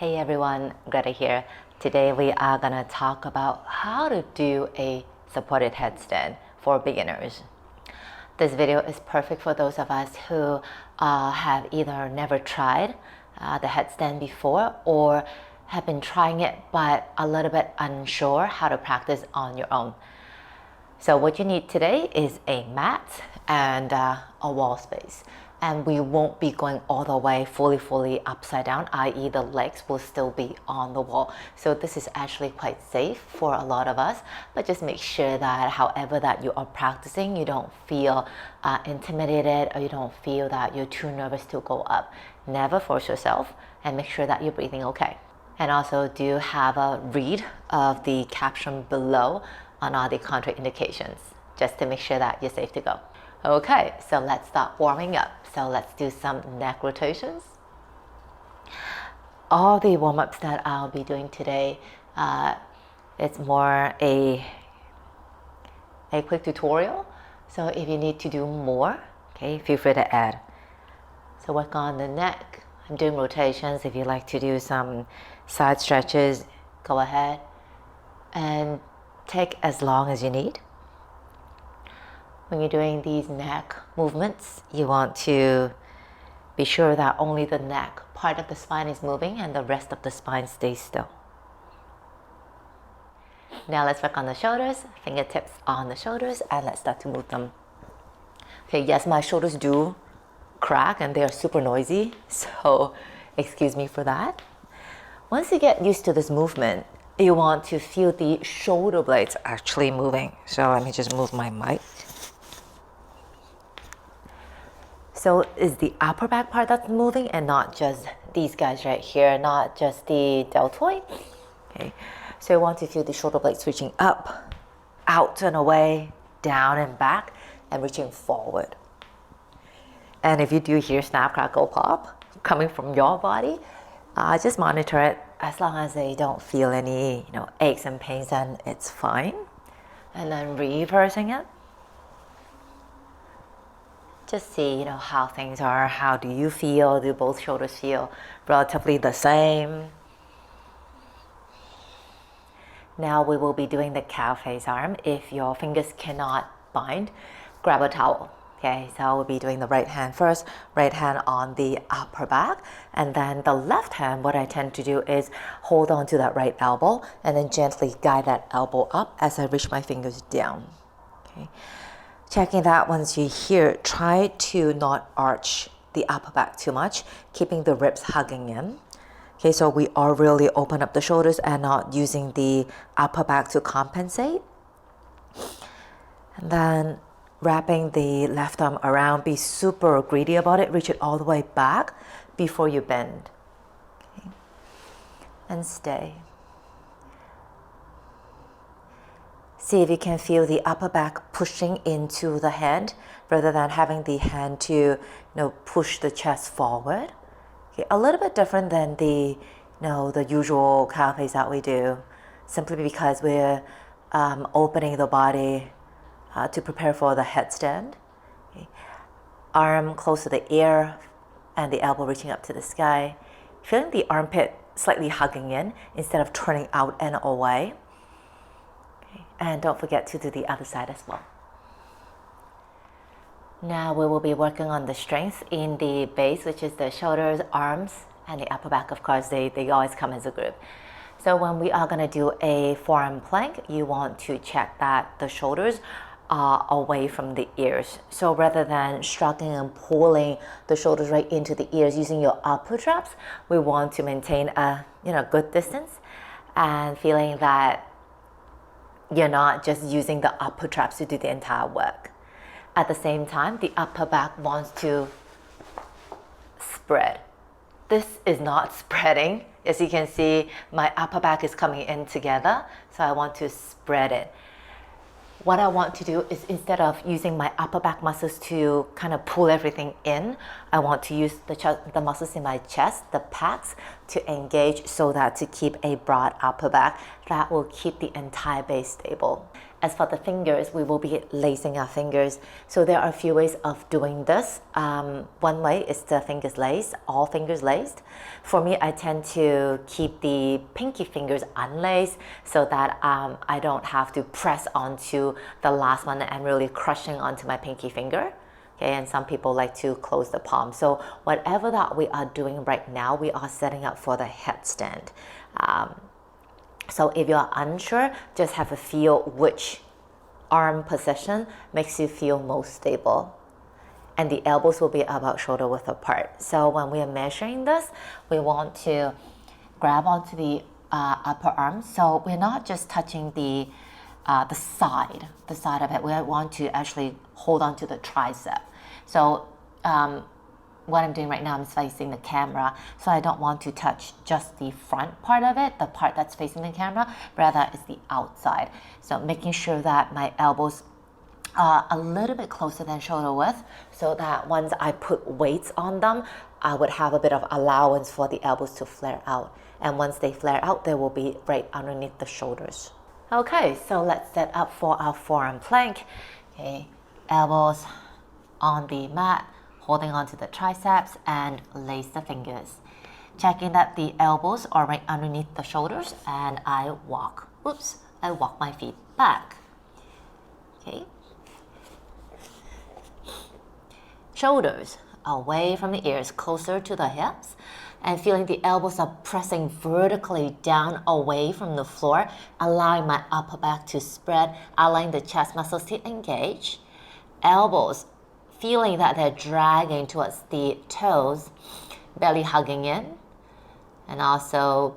Hey everyone, Greta here. Today we are going to talk about how to do a supported headstand for beginners. This video is perfect for those of us who have either never tried the headstand before or have been trying it but a little bit unsure how to practice on your own. So what you need today is a mat and a wall space. And we won't be going all the way fully upside down, i.e. the legs will still be on the wall. So this is actually quite safe for a lot of us, but just make sure that however that you are practicing, you don't feel intimidated or you don't feel that you're too nervous to go up. Never force yourself and make sure that you're breathing okay. And also do have a read of the caption below on all the contraindications, just to make sure that you're safe to go. Okay, so let's start warming up. So let's do some neck rotations. All the warm-ups that I'll be doing today, it's more a quick tutorial. So if you need to do more, okay, feel free to add. So work on the neck. I'm doing rotations. If you like to do some side stretches, go ahead and take as long as you need. When you're doing these neck movements, you want to be sure that only the neck part of the spine is moving and the rest of the spine stays still. Now let's work on the shoulders, fingertips on the shoulders, and let's start to move them. Okay, yes, my shoulders do crack and they are super noisy, so excuse me for that. Once you get used to this movement, you want to feel the shoulder blades actually moving. So let me just move my mic. So it's the upper back part that's moving and not just these guys right here, not just the deltoid. Okay, so you want to feel the shoulder blades reaching up, out and away, down and back, and reaching forward. And if you do hear snap, crackle, pop coming from your body, just monitor it. As long as they don't feel any, aches and pains, then it's fine. And then reversing it. Just see, how things are. How do you feel? Do both shoulders feel relatively the same? Now we will be doing the cow face arm. If your fingers cannot bind, grab a towel. Okay, so we'll be doing the right hand first, right hand on the upper back, and then the left hand, what I tend to do is hold on to that right elbow and then gently guide that elbow up as I reach my fingers down. Okay. Checking that once you're here, try to not arch the upper back too much, keeping the ribs hugging in. Okay, so we are really open up the shoulders and not using the upper back to compensate. And then wrapping the left arm around, be super greedy about it, reach it all the way back before you bend. Okay. And stay. See if you can feel the upper back pushing into the hand rather than having the hand to push the chest forward. Okay, a little bit different than the the usual cow face that we do, simply because we're opening the body to prepare for the headstand. Okay. Arm close to the ear and the elbow reaching up to the sky. Feeling the armpit slightly hugging in instead of turning out and away. Okay. And don't forget to do the other side as well. Now we will be working on the strength in the base, which is the shoulders, arms, and the upper back. Of course, they always come as a group. So when we are going to do a forearm plank, you want to check that the shoulders are away from the ears. So rather than struggling and pulling the shoulders right into the ears using your upper traps, we want to maintain a good distance and feeling that you're not just using the upper traps to do the entire work. At the same time, the upper back wants to spread. This is not spreading. As you can see, my upper back is coming in together, so I want to spread it. What I want to do is, instead of using my upper back muscles to kind of pull everything in, I want to use the muscles in my chest, the pecs, to engage so that to keep a broad upper back that will keep the entire base stable. As for the fingers, we will be lacing our fingers. So there are a few ways of doing this. One way is the fingers laced, all fingers laced. For me, I tend to keep the pinky fingers unlaced so that I don't have to press onto the last one and really crushing onto my pinky finger. Okay, and some people like to close the palm. So whatever that we are doing right now, we are setting up for the headstand. So if you're unsure, just have a feel which arm position makes you feel most stable. And the elbows will be about shoulder width apart. So when we are measuring this, we want to grab onto the upper arm. So we're not just touching the side of it. We want to actually hold on to the tricep. So what I'm doing right now, I'm facing the camera, so I don't want to touch just the front part of it, the part that's facing the camera, rather it's the outside. So making sure that my elbows are a little bit closer than shoulder width, so that once I put weights on them, I would have a bit of allowance for the elbows to flare out. And once they flare out, they will be right underneath the shoulders. Okay, so let's set up for our forearm plank. Okay, elbows on the mat, holding onto the triceps, and lace the fingers. Checking that the elbows are right underneath the shoulders, and I walk my feet back. Okay. Shoulders away from the ears, closer to the hips, and feeling the elbows are pressing vertically down away from the floor, allowing my upper back to spread, allowing the chest muscles to engage. Elbows feeling that they're dragging towards the toes, belly hugging in. And also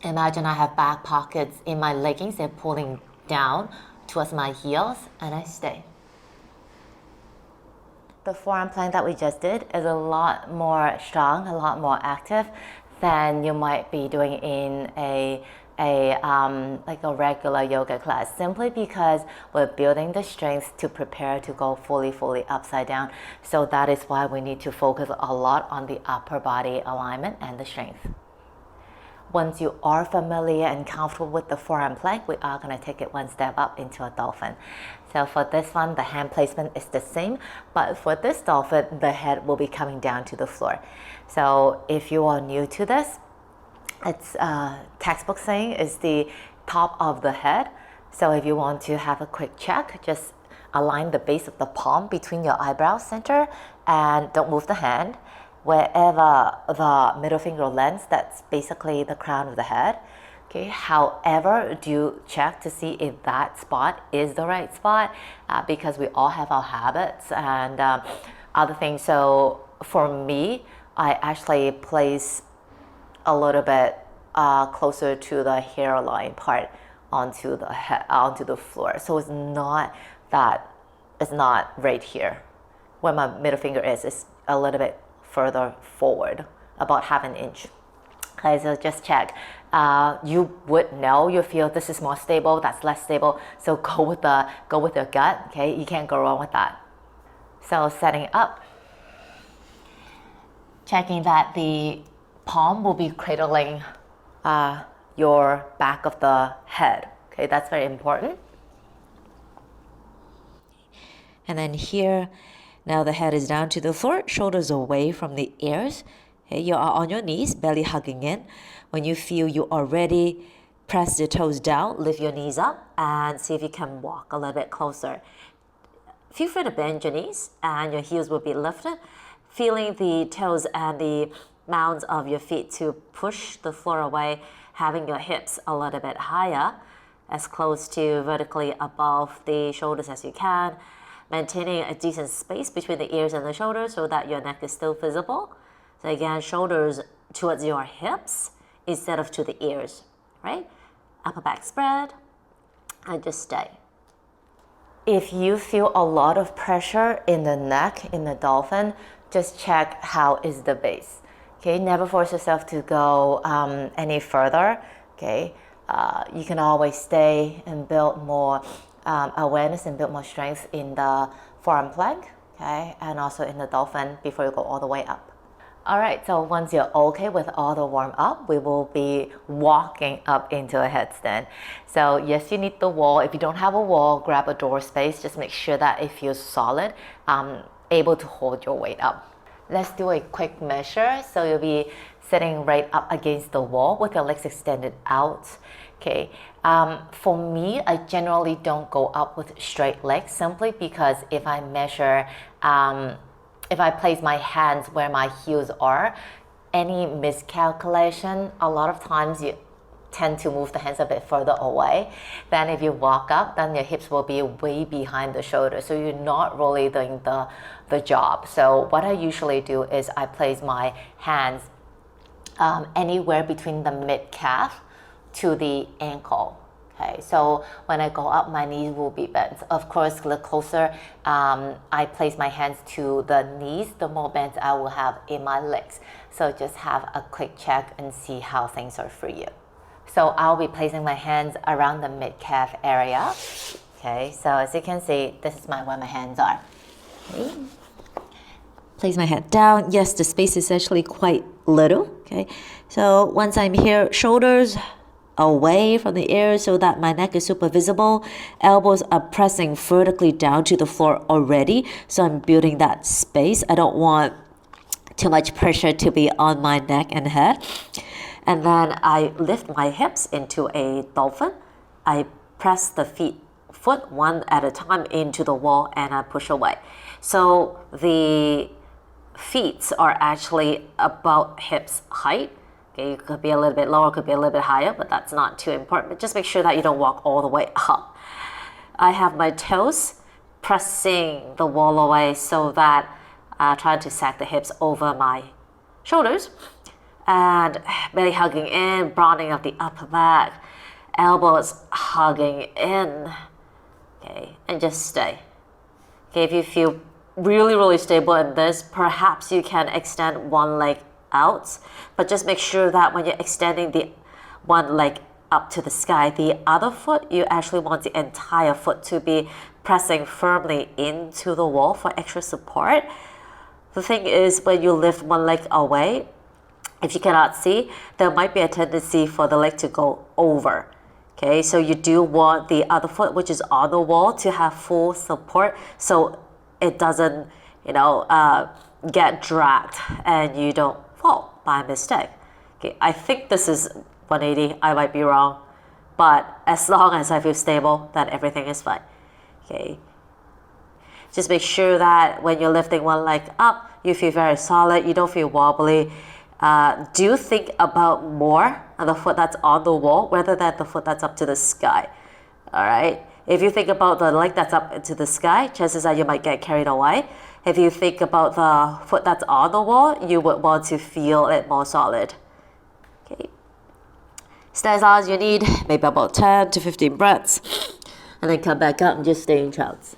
imagine I have back pockets in my leggings, they're pulling down towards my heels, and I stay. The forearm plank that we just did is a lot more strong, a lot more active than you might be doing in like a regular yoga class, simply because we're building the strength to prepare to go fully upside down. So that is why we need to focus a lot on the upper body alignment and the strength. Once you are familiar and comfortable with the forearm plank, we are going to take it one step up into a dolphin. So for this one, the hand placement is the same, but for this dolphin, the head will be coming down to the floor. So if you are new to this, it's textbook saying is the top of the head. So if you want to have a quick check, just align the base of the palm between your eyebrow center and don't move the hand. Wherever the middle finger lands, that's basically the crown of the head. Okay. However, do check to see if that spot is the right spot, because we all have our habits and other things. So for me, I actually place a little bit closer to the hairline part onto the head, onto the floor. So it's not right here where my middle finger is. It's a little bit further forward, about half an inch. Okay, so just check. You would know, you feel this is more stable, that's less stable. So go with your gut. Okay, you can't go wrong with that. So setting up, checking that the palm will be cradling your back of the head. Okay, that's very important. And then here, now the head is down to the floor, shoulders away from the ears. Okay, you are on your knees, belly hugging in. When you feel you are ready, press the toes down, lift your knees up, and see if you can walk a little bit closer. Feel free to bend your knees, and your heels will be lifted. Feeling the toes and the mounds of your feet to push the floor away, having your hips a little bit higher, as close to vertically above the shoulders as you can. Maintaining a decent space between the ears and the shoulders so that your neck is still visible. So again, shoulders towards your hips instead of to the ears, right? Upper back spread, and just stay. If you feel a lot of pressure in the neck, in the dolphin, just check how is the base. Okay, never force yourself to go any further. Okay, you can always stay and build more awareness and build more strength in the forearm plank, okay, and also in the dolphin before you go all the way up. All right, so once you're okay with all the warm up, we will be walking up into a headstand. So yes, you need the wall. If you don't have a wall, grab a door space. Just make sure that it feels solid, able to hold your weight up. Let's do a quick measure. So you'll be sitting right up against the wall with your legs extended out. Okay. For me, I generally don't go up with straight legs simply because if I measure, if I place my hands where my heels are, any miscalculation, a lot of times you tend to move the hands a bit further away. Then if you walk up, then your hips will be way behind the shoulder. So you're not really doing the job. So what I usually do is I place my hands anywhere between the mid-calf to the ankle. Okay, so when I go up, my knees will be bent. Of course, the closer I place my hands to the knees, the more bent I will have in my legs. So just have a quick check and see how things are for you. So I'll be placing my hands around the mid-calf area. Okay, so as you can see, this is where my hands are. Okay. Place my head down. Yes, the space is actually quite little. Okay, so once I'm here, shoulders away from the air so that my neck is super visible. Elbows are pressing vertically down to the floor already. So I'm building that space. I don't want too much pressure to be on my neck and head. And then I lift my hips into a dolphin. I press the foot one at a time into the wall and I push away. So the feet are actually about hips height. Okay, it could be a little bit lower, could be a little bit higher, but that's not too important. But just make sure that you don't walk all the way up. I have my toes pressing the wall away so that I try to sag the hips over my shoulders. And belly hugging in, broadening of the upper back. Elbows hugging in. Okay, and just stay. Okay, if you feel really, really stable in this, perhaps you can extend one leg out, but just make sure that when you're extending the one leg up to the sky, the other foot, you actually want the entire foot to be pressing firmly into the wall for extra support. The thing is, when you lift one leg away, if you cannot see, there might be a tendency for the leg to go over. Okay, so you do want the other foot, which is on the wall, to have full support so it doesn't, get dragged and you don't fall by mistake. Okay, I think this is 180. I might be wrong, but as long as I feel stable, then everything is fine. Okay, just make sure that when you're lifting one leg up, you feel very solid. You don't feel wobbly. Do think about more on the foot that's on the wall rather than the foot that's up to the sky. All right. If you think about the leg that's up into the sky, chances are you might get carried away. If you think about the foot that's on the wall, you would want to feel it more solid. Okay. Stay as long as you need, maybe about 10 to 15 breaths. And then come back up and just stay in child's.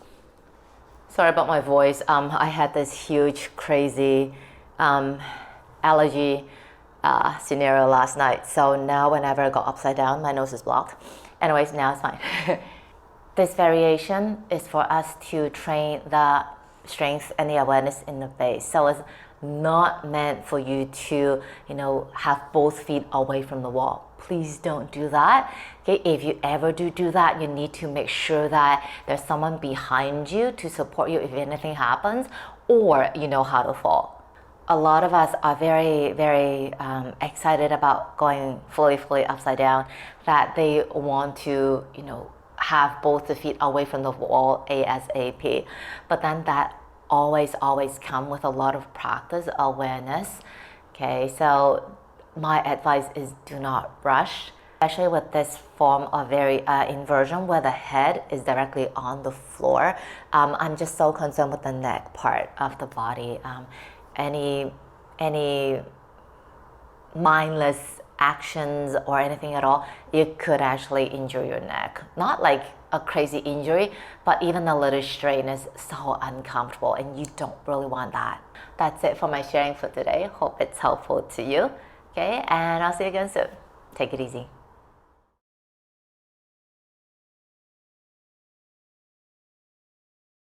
Sorry about my voice. I had this huge, crazy allergy scenario last night. So now whenever I go upside down, my nose is blocked. Anyways, now it's fine. This variation is for us to train the strength and the awareness in the base. So it's not meant for you to, have both feet away from the wall. Please don't do that. Okay, if you ever do that, you need to make sure that there's someone behind you to support you if anything happens, or you know how to fall. A lot of us are very, very excited about going fully upside down, that they want to, have both the feet away from the wall ASAP. But then that always come with a lot of practice, awareness. Okay, so my advice is do not rush, especially with this form of inversion where the head is directly on the floor. I'm just so concerned with the neck part of the body. Any mindless actions or anything at all, it could actually injure your neck. Not like a crazy injury, but even a little strain is so uncomfortable and you don't really want that. That's it for my sharing for today. Hope it's helpful to you. Okay, and I'll see you again soon. Take it easy.